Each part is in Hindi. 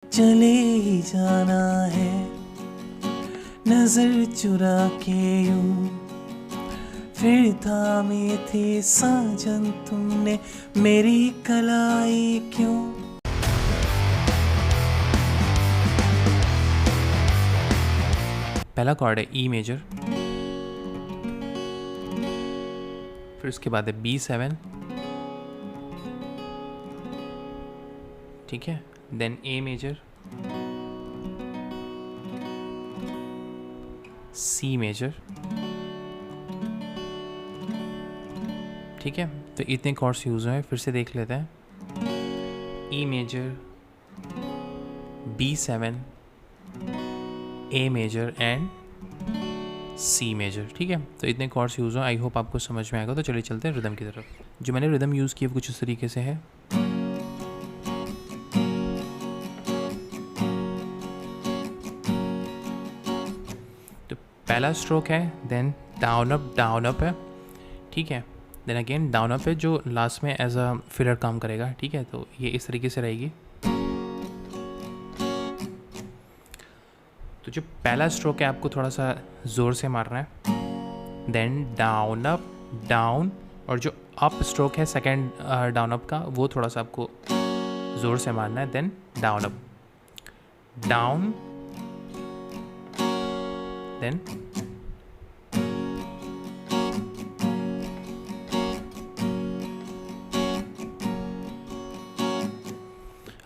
चले ही जाना है नजर चुरा के यूं, फिर थामे थे साजन तुमने मेरी कलाई क्यों। पहला कॉर्ड है ई मेजर, फिर उसके बाद है B7, ठीक है, then A major, C major, ठीक है। तो इतने कॉर्ड्स यूज हुए, फिर से देख लेते हैं। E major, B7, A major and C major, ठीक है। तो इतने कॉर्ड्स यूज हो, आई होप आपको समझ में आएगा। तो चलिए चलते हैं रिदम की तरफ। जो मैंने रिदम यूज़ किया वो कुछ इस तरीके से है। तो पहला स्ट्रोक है, देन डाउन अप है, ठीक है, देन अगेन डाउन अप है जो लास्ट में एज अ फिलर काम करेगा, ठीक है। तो ये इस तरीके से रहेगी। तो जो पहला स्ट्रोक है आपको थोड़ा सा ज़ोर से मारना है, देन डाउन अप डाउन, और जो अप स्ट्रोक है सेकेंड डाउन अप का वो थोड़ा सा आपको ज़ोर से मारना है, then down up down, then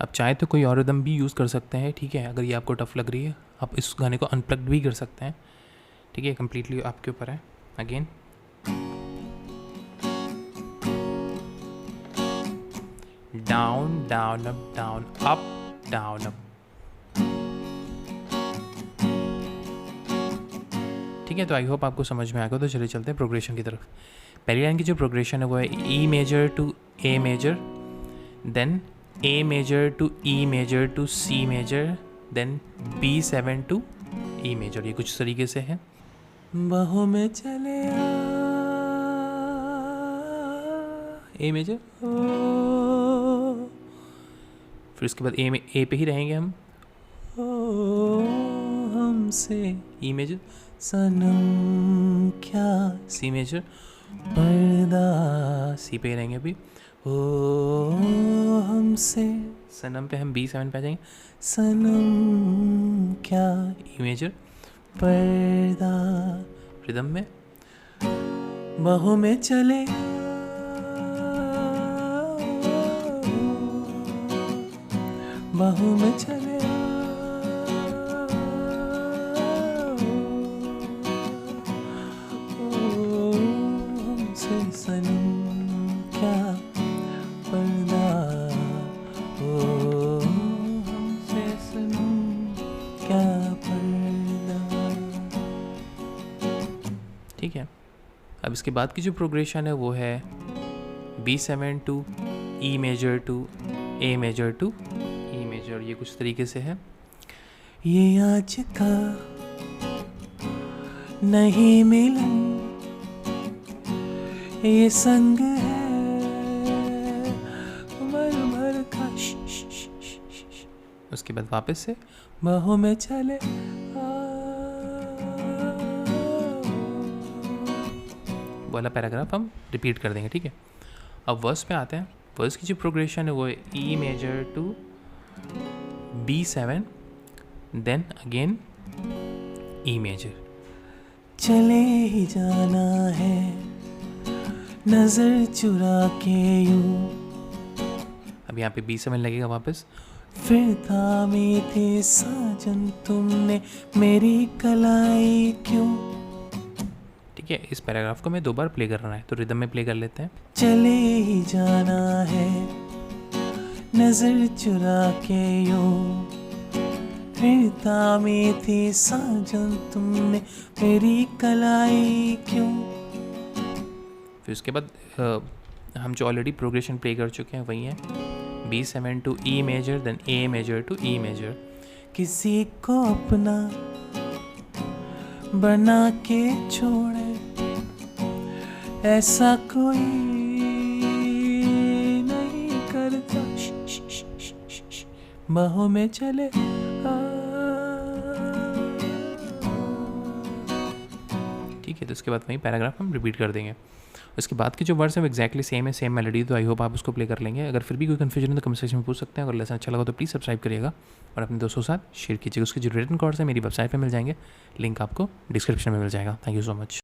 आप चाहे तो कोई और रिदम भी यूज़ कर सकते हैं, ठीक है। अगर ये आपको टफ लग रही है आप इस गाने को अनप्लग्ड भी कर सकते हैं, ठीक है, कम्प्लीटली आपके ऊपर है। Again down down up down up, ठीक है। तो आई होप आपको समझ में आएगा। तो चलिए चलते हैं प्रोग्रेशन की तरफ। पहली लाइन की जो प्रोग्रेशन है वो है E major to A major, then A major to E major to C major, then B7 to E major. ये कुछ तरीके से है। बाहों में चले ए मेजर, फिर उसके बाद ए पे ही रहेंगे हम, हमसे ई मेजर, सनम क्या सी मेजर, पर्दा सी पे ही रहेंगे अभी, ओ हमसे, सनम पे हम B7 पे आ जाएंगे, सनम क्या ई मेजर, पर्दा रिदम में, बाहों में चले बाहों में चले हमसे सनम क्या पर्दा, ओ हमसे सनम क्या पर्दा, ठीक है। अब इसके बाद की जो प्रोग्रेशन है वो है B7 to E major to A major to E major. ये कुछ तरीके से है। ये आज का नहीं मिलन, ये संग है मर मर का, उसके बाद वापस से बाहों में चले, वाला पैराग्राफ हम रिपीट कर देंगे, ठीक है। अब वर्स पे आते हैं। वर्स की जो प्रोग्रेशन है वो है E major to B7, then again E major. चले ही जाना है नजर चुरा के यूं, अब यहाँ पे B7 लगेगा वापस, फिर थामे थे साजन तुमने मेरी कलाई क्यों, ठीक है। इस पैराग्राफ को मैं 2 बार प्ले करना है, तो रिदम में प्ले कर लेते हैं। चले ही जाना है नजर चुरा के यूं, फिर थामे थी साजन तुमने मेरी कलाई क्यों। फिर उसके बाद हम जो ऑलरेडी प्रोग्रेशन प्ले कर चुके हैं वही है B7 to E major, then A major to E major. किसी को अपना बना के छोड़े ऐसा कोई नहीं करता, बाहों में चले ठीक है। तो उसके बाद वही पैराग्राफ हम रिपीट कर देंगे। उसके बाद के जो वर्ड्स हैं वो एक्जैक्टली सेम है, सेम मेलोडी, तो आई होप आप उसको प्ले कर लेंगे। अगर फिर भी कोई कन्फ्यूजन है तो कमेंट सेक्शन में पूछ सकते हैं। अगर लेसन अच्छा लगा तो प्लीज़ सब्सक्राइब करिएगा और अपने दोस्तों के साथ शेयर कीजिएगा। उसके जो रिटन कोड्स हैं मेरी वेबसाइट पे मिल जाएंगे, लिंक आपको डिस्क्रिप्शन में मिल जाएगा। Thank you so much.